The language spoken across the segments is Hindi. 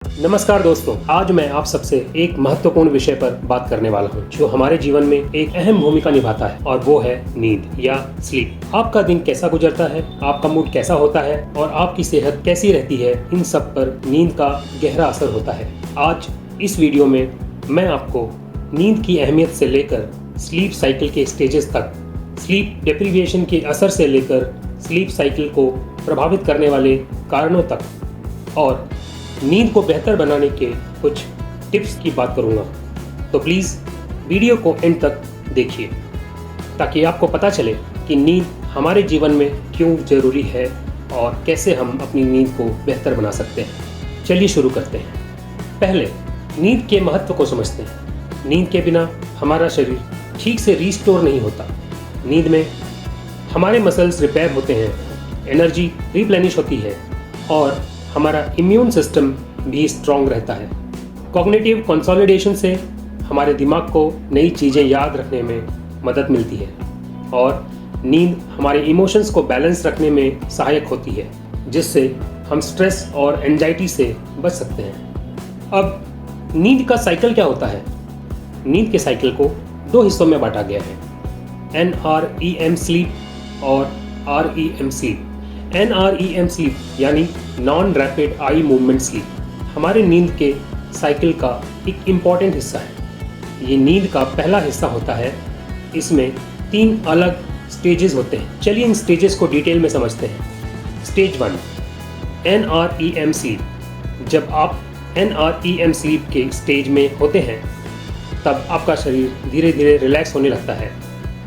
नमस्कार दोस्तों, आज मैं आप सबसे एक महत्वपूर्ण विषय पर बात करने वाला हूं, जो हमारे जीवन में एक अहम भूमिका निभाता है और वो है नींद या स्लीप। आपका दिन कैसा गुजरता है, आपका मूड कैसा होता है और आपकी सेहत कैसी रहती है, इन सब पर नींद का गहरा असर होता है। आज इस वीडियो में मैं आपको नींद की अहमियत से लेकर स्लीप साइकिल के स्टेजेस तक, स्लीप डेप्रिविएशन के असर से लेकर स्लीप साइकिल को प्रभावित करने वाले कारणों तक और नींद को बेहतर बनाने के कुछ टिप्स की बात करूंगा। तो प्लीज़ वीडियो को एंड तक देखिए ताकि आपको पता चले कि नींद हमारे जीवन में क्यों ज़रूरी है और कैसे हम अपनी नींद को बेहतर बना सकते हैं। चलिए शुरू करते हैं। पहले नींद के महत्व को समझते हैं। नींद के बिना हमारा शरीर ठीक से रीस्टोर नहीं होता। नींद में हमारे मसल्स रिपेयर होते हैं, एनर्जी रिप्लेनिश होती है और हमारा इम्यून सिस्टम भी स्ट्रॉन्ग रहता है। कॉग्निटिव कंसोलिडेशन से हमारे दिमाग को नई चीज़ें याद रखने में मदद मिलती है और नींद हमारे इमोशंस को बैलेंस रखने में सहायक होती है, जिससे हम स्ट्रेस और एंजाइटी से बच सकते हैं। अब नींद का साइकिल क्या होता है? नींद के साइकिल को दो हिस्सों में बांटा गया है, NREM स्लीप और REM स्लीप। NREM स्लीप यानी non rapid eye movement sleep हमारे नींद के साइकिल का एक इम्पॉर्टेंट हिस्सा है। ये नींद का पहला हिस्सा होता है। इसमें 3 अलग स्टेजेस होते हैं। चलिए इन स्टेजेस को डिटेल में समझते हैं। Stage 1 NREM sleep. जब आप NREM स्लीप के स्टेज में होते हैं तब आपका शरीर धीरे धीरे रिलैक्स होने लगता है।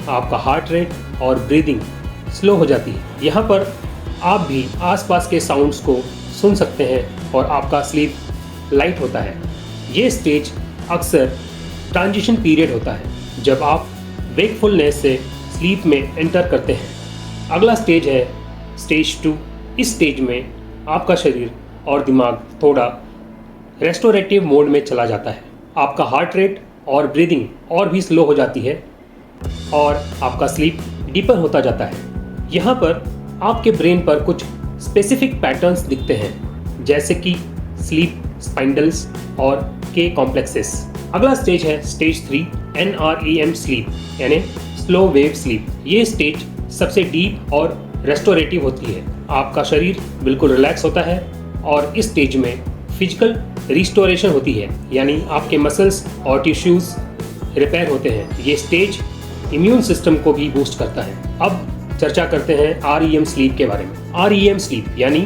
आपका हार्ट रेट और ब्रीदिंग स्लो हो जाती है। यहाँ पर आप भी आसपास के साउंड्स को सुन सकते हैं और आपका स्लीप लाइट होता है। ये स्टेज अक्सर ट्रांजिशन पीरियड होता है, जब आप वेकफुलनेस से स्लीप में एंटर करते हैं। अगला स्टेज है स्टेज 2। इस स्टेज में आपका शरीर और दिमाग थोड़ा रेस्टोरेटिव मोड में चला जाता है। आपका हार्ट रेट और ब्रीदिंग और भी स्लो हो जाती है और आपका स्लीप डीपर होता जाता है। यहाँ पर आपके ब्रेन पर कुछ स्पेसिफिक पैटर्न्स दिखते हैं, जैसे कि स्लीप स्पाइंडल्स और के कॉम्प्लेक्सेस। अगला स्टेज है स्टेज 3 NREM स्लीप यानी स्लो वेव स्लीप। ये स्टेज सबसे डीप और रेस्टोरेटिव होती है। आपका शरीर बिल्कुल रिलैक्स होता है और इस स्टेज में फिजिकल रिस्टोरेशन होती है, यानी आपके मसल्स और टिश्यूज रिपेयर होते हैं। ये स्टेज इम्यून सिस्टम को भी बूस्ट करता है। अब चर्चा करते हैं REM स्लीप के बारे में। REM स्लीप यानी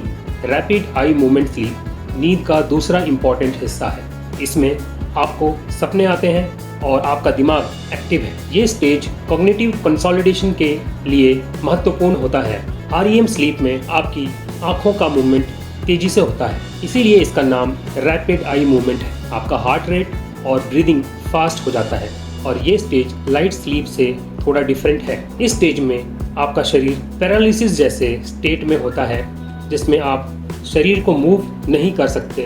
रैपिड आई मूवमेंट स्लीप नींद का दूसरा इम्पॉर्टेंट हिस्सा है। इसमें आपको सपने आते हैं और आपका दिमाग एक्टिव है। ये स्टेज कॉग्निटिव कंसोलिडेशन के लिए महत्वपूर्ण होता है। REM स्लीप में आपकी आंखों का मूवमेंट तेजी से होता है, इसीलिए इसका नाम रैपिड आई मूवमेंट है। आपका हार्ट रेट और ब्रीदिंग फास्ट हो जाता है और ये स्टेज लाइट स्लीप से थोड़ा डिफरेंट है। इस स्टेज में आपका शरीर पैरालिसिस जैसे स्टेट में होता है, जिसमें आप शरीर को मूव नहीं कर सकते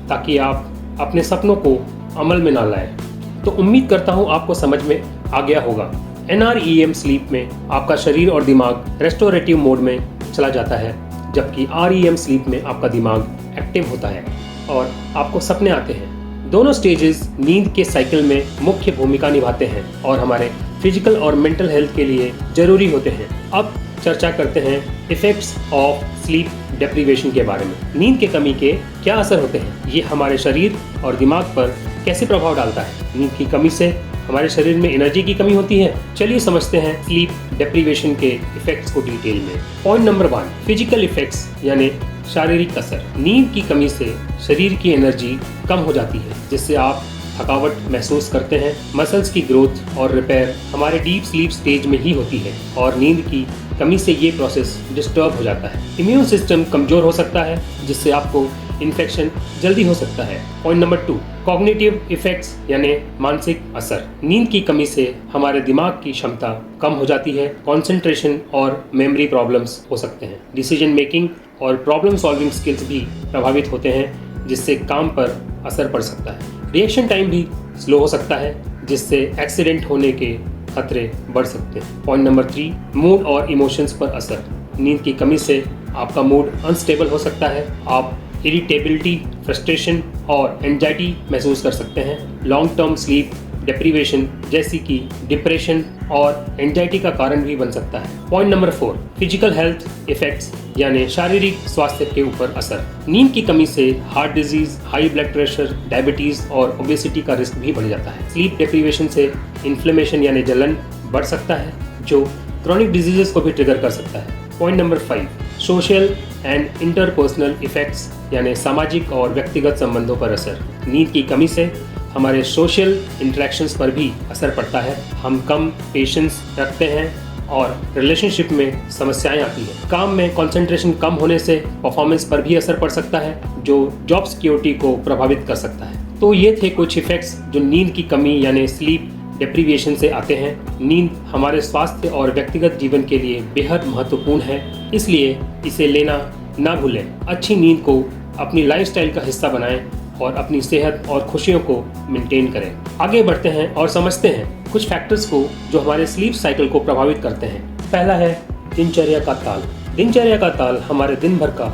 ताकि आप अपने सपनों को अमल में ना लाएं। तो उम्मीद करता हूँ आपको समझ में आ गया होगा। NREM स्लीप में आपका शरीर और दिमाग रेस्टोरेटिव मोड में चला जाता है, जबकि REM स्लीप में आपका दिमाग एक्टिव होता है और आपको सपने आते हैं। दोनों स्टेजेस नींद के साइकिल में मुख्य भूमिका निभाते हैं और हमारे फिजिकल और मेंटल हेल्थ के लिए जरूरी होते हैं। अब चर्चा करते हैं इफेक्ट्स ऑफ स्लीप डेप्रिवेशन के बारे में। नींद के कमी के क्या असर होते हैं, ये हमारे शरीर और दिमाग पर कैसे प्रभाव डालता है। नींद की कमी से हमारे शरीर में एनर्जी की कमी होती है। चलिए समझते हैं स्लीप डेप्रिवेशन के इफेक्ट्स को डिटेल में। पॉइंट नंबर 1, फिजिकल इफेक्ट्स यानी शारीरिक असर। नींद की कमी से शरीर की एनर्जी कम हो जाती है, जिससे आप थकावट महसूस करते हैं। मसल्स की ग्रोथ और रिपेयर हमारे डीप स्लीप स्टेज में ही होती है और नींद की कमी से ये प्रोसेस डिस्टर्ब हो जाता है। इम्यून सिस्टम कमजोर हो सकता है, जिससे आपको इन्फेक्शन जल्दी हो सकता है। पॉइंट नंबर 2, कॉग्निटिव इफेक्ट्स यानी मानसिक असर। नींद की कमी से हमारे दिमाग की क्षमता कम हो जाती है। कंसंट्रेशन और मेमोरी प्रॉब्लम्स हो सकते हैं। डिसीजन मेकिंग और प्रॉब्लम सॉल्विंग स्किल्स भी प्रभावित होते हैं, जिससे काम पर असर पड़ सकता है। रिएक्शन टाइम भी स्लो हो सकता है, जिससे एक्सीडेंट होने के खतरे बढ़ सकते हैं। पॉइंट नंबर 3, मूड और इमोशंस पर असर। नींद की कमी से आपका मूड अनस्टेबल हो सकता है। आप इरिटेबिलिटी फ्रस्ट्रेशन और एंजाइटी महसूस कर सकते हैं। लॉन्ग टर्म स्लीप डिप्रीवेशन जैसी कि डिप्रेशन और एंजाइटी का कारण भी बन सकता है। Point number 4, physical health effects यानी शारीरिक स्वास्थ्य के ऊपर असर। नींद की कमी से heart disease, high blood pressure, diabetes और ओबेसिटी का रिस्क भी बढ़ जाता है। स्लीप डिप्रीवेशन से इन्फ्लेमेशन यानी जलन बढ़ सकता है, जो क्रॉनिक डिजीजेस को भी ट्रिगर कर सकता है। Point number 5, social and interpersonal effects यानी सामाजिक और व्यक्तिगत संबंधों पर असर। नींद की कमी से हमारे सोशल इंटरेक्शंस पर भी असर पड़ता है। हम कम पेशेंस रखते हैं और रिलेशनशिप में समस्याएं आती हैं। काम में कंसंट्रेशन कम होने से परफॉर्मेंस पर भी असर पड़ सकता है, जो जॉब सिक्योरिटी को प्रभावित कर सकता है। तो ये थे कुछ इफेक्ट्स जो नींद की कमी यानी स्लीप डिप्रीवेशन से आते हैं। नींद हमारे स्वास्थ्य और व्यक्तिगत जीवन के लिए बेहद महत्वपूर्ण है, इसलिए इसे लेना ना भूलें। अच्छी नींद को अपनी लाइफस्टाइल का हिस्सा बनाएं और अपनी सेहत और खुशियों को मेंटेन करें। आगे बढ़ते हैं और समझते हैं कुछ फैक्टर्स को जो हमारे स्लीप साइकिल को प्रभावित करते हैं। पहला है दिनचर्या का ताल। दिनचर्या का ताल हमारे दिन भर का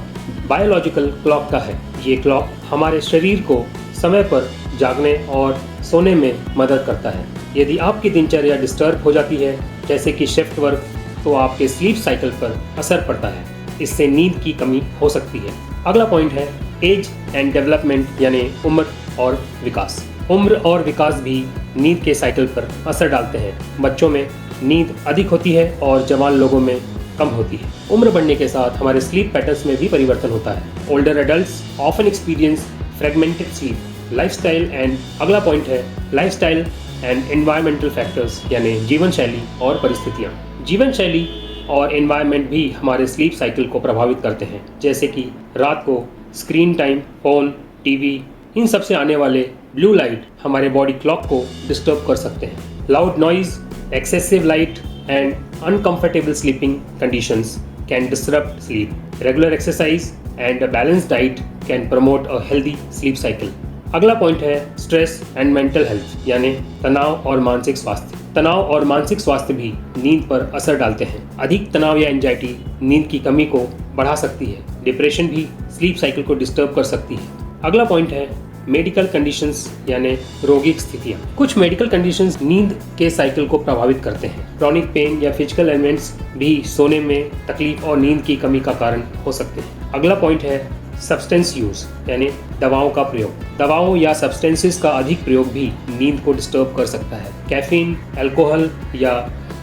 बायोलॉजिकल क्लॉक का है। ये क्लॉक हमारे शरीर को समय पर जागने और सोने में मदद करता है। यदि आपकी दिनचर्या डिस्टर्ब हो जाती है, जैसे कि शिफ्ट वर्क, तो आपके स्लीप साइकिल पर असर पड़ता है। इससे नींद की कमी हो सकती है। अगला पॉइंट है एज एंड डेवलपमेंट यानी उम्र और विकास। उम्र और विकास भी नींद के साइकिल पर असर डालते हैं। बच्चों में नींद अधिक होती है और जवान लोगों में कम होती है। उम्र बढ़ने के साथ हमारे स्लीप पैटर्न्स में भी परिवर्तन होता है। Older adults often experience fragmented sleep. Lifestyle and अगला पॉइंट है लाइफस्टाइल एंड एनवायरमेंटल फैक्टर्स यानी जीवन शैली और परिस्थितियाँ। जीवन शैली और एनवायरनमेंट भी हमारे स्लीप साइकिल को प्रभावित करते हैं, जैसे कि रात को स्क्रीन टाइम, फ़ोन, टीवी, इन सब से आने वाले ब्लू लाइट हमारे बॉडी क्लॉक को डिस्टर्ब कर सकते हैं। Loud noise, excessive light and uncomfortable sleeping conditions can disrupt sleep. Regular exercise and a balanced diet can promote a healthy sleep cycle. अगला पॉइंट है स्ट्रेस एंड मेंटल हेल्थ यानी तनाव और मानसिक स्वास्थ्य। तनाव और मानसिक स्वास्थ्य भी नींद पर असर डालते हैं। अधिक तनाव या एंजाइटी नींद की कमी को बढ़ा सकती है। डिप्रेशन भी स्लीप साइकिल को डिस्टर्ब कर सकती है। अगला पॉइंट है मेडिकल कंडीशंस यानी रोगिक स्थितियाँ। कुछ मेडिकल कंडीशंस नींद के साइकिल को प्रभावित करते हैं। क्रॉनिक पेन या फिजिकल एलिमेंट्स भी सोने में तकलीफ और नींद की कमी का कारण हो सकते हैं। अगला पॉइंट है सब्सटेंस यूज यानी दवाओं का प्रयोग। दवाओं या सब्सटेंसेस का अधिक प्रयोग भी नींद को डिस्टर्ब कर सकता है। कैफीन, अल्कोहल या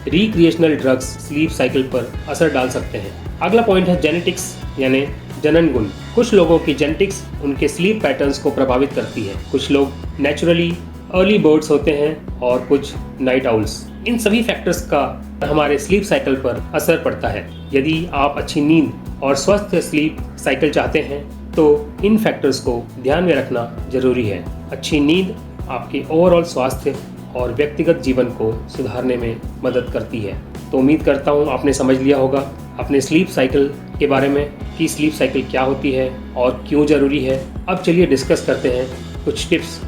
रिक्रिएशनल ड्रग्स स्लीप साइकिल पर असर डाल सकते हैं। अगला पॉइंट है जेनेटिक्स यानी जनन गुण। कुछ लोगों की जेनेटिक्स उनके स्लीप पैटर्न्स को प्रभावित करती है। कुछ लोग नेचुरली अर्ली बर्ड्स होते हैं और कुछ नाइट आउल्स। इन सभी फैक्टर्स का हमारे स्लीप साइकिल पर असर पड़ता है। यदि आप अच्छी नींद और स्वस्थ स्लीप साइकिल चाहते हैं तो इन फैक्टर्स को ध्यान में रखना जरूरी है। अच्छी नींद आपके ओवरऑल स्वास्थ्य और व्यक्तिगत जीवन को सुधारने में मदद करती है। तो उम्मीद करता हूँ आपने समझ लिया होगा अपने स्लीप साइकिल के बारे में कि स्लीप साइकिल क्या होती है और क्यों ज़रूरी है। अब चलिए डिस्कस करते हैं कुछ टिप्स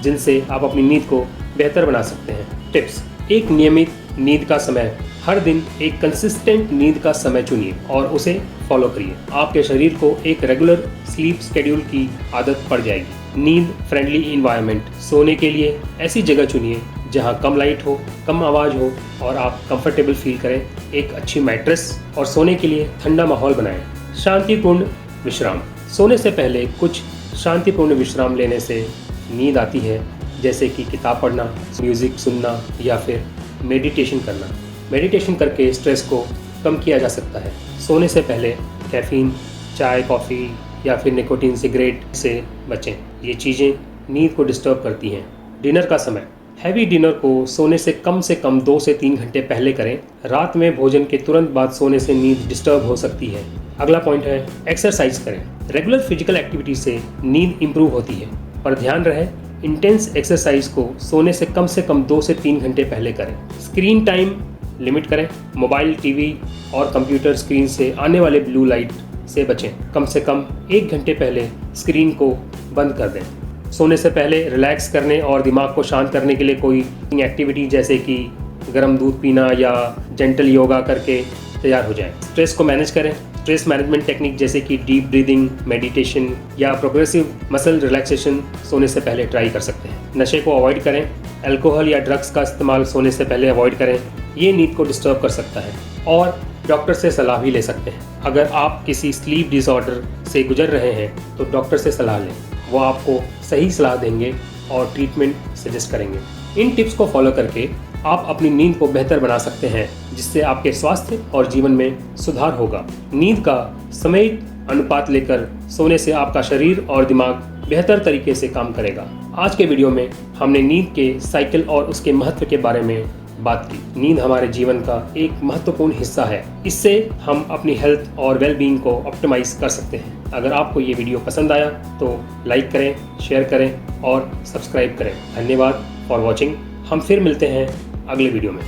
जिनसे आप अपनी नींद को बेहतर बना सकते हैं। टिप्स: एक नियमित नींद का समय। हर दिन एक कंसिस्टेंट नींद का समय चुनिए और उसे फॉलो करिए। आपके शरीर को एक रेगुलर स्लीप शेड्यूल की आदत पड़ जाएगी। नींद फ्रेंडली इन्वायरमेंट। सोने के लिए ऐसी जगह चुनिए जहां कम लाइट हो, कम आवाज़ हो और आप कंफर्टेबल फील करें। एक अच्छी मैट्रेस और सोने के लिए ठंडा माहौल बनाएं। शांतिपूर्ण विश्राम। सोने से पहले कुछ शांतिपूर्ण विश्राम लेने से नींद आती है, जैसे कि किताब पढ़ना, म्यूज़िक सुनना या फिर मेडिटेशन करना। मेडिटेशन करके स्ट्रेस को कम किया जा सकता है। सोने से पहले कैफ़ीन, चाय, कॉफ़ी या फिर निकोटीन सिगरेट से बचें। ये चीज़ें नींद को डिस्टर्ब करती हैं। डिनर का समय। हैवी डिनर को सोने से कम 2 से 3 घंटे पहले करें। रात में भोजन के तुरंत बाद सोने से नींद डिस्टर्ब हो सकती है। अगला पॉइंट है एक्सरसाइज करें। रेगुलर फिजिकल एक्टिविटी से नींद इंप्रूव होती है, पर ध्यान रहे इंटेंस एक्सरसाइज को सोने से कम 2 से 3 घंटे पहले करें। स्क्रीन टाइम लिमिट करें। मोबाइल, टीवी और कंप्यूटर स्क्रीन से आने वाले ब्लू लाइट से बचें। कम से कम 1 घंटे पहले स्क्रीन को बंद कर दें। सोने से पहले रिलैक्स करने और दिमाग को शांत करने के लिए कोई एक्टिविटी जैसे कि गर्म दूध पीना या जेंटल योगा करके तैयार हो जाएं। स्ट्रेस को मैनेज करें। स्ट्रेस मैनेजमेंट टेक्निक जैसे कि डीप ब्रीदिंग, मेडिटेशन या प्रोग्रेसिव मसल रिलैक्सेशन सोने से पहले ट्राई कर सकते हैं। नशे को अवॉइड करें। अल्कोहल या ड्रग्स का इस्तेमाल सोने से पहले अवॉइड करें, ये नींद को डिस्टर्ब कर सकता है। और डॉक्टर से सलाह भी ले सकते हैं। अगर आप किसी स्लीप डिसऑर्डर से गुजर रहे हैं तो डॉक्टर से सलाह लें, वो आपको सही सलाह देंगे और ट्रीटमेंट सजेस्ट करेंगे। इन टिप्स को फॉलो करके आप अपनी नींद को बेहतर बना सकते हैं, जिससे आपके स्वास्थ्य और जीवन में सुधार होगा। नींद का समय अनुपात लेकर सोने से आपका शरीर और दिमाग बेहतर तरीके से काम करेगा। आज के वीडियो में हमने नींद के साइकिल और उसके महत्व के बारे में बात की। नींद हमारे जीवन का एक महत्वपूर्ण हिस्सा है। इससे हम अपनी हेल्थ और वेलबींग को ऑप्टिमाइज कर सकते हैं। अगर आपको ये वीडियो पसंद आया तो लाइक करें, शेयर करें और सब्सक्राइब करें। धन्यवाद फॉर वॉचिंग। हम फिर मिलते हैं अगले वीडियो में।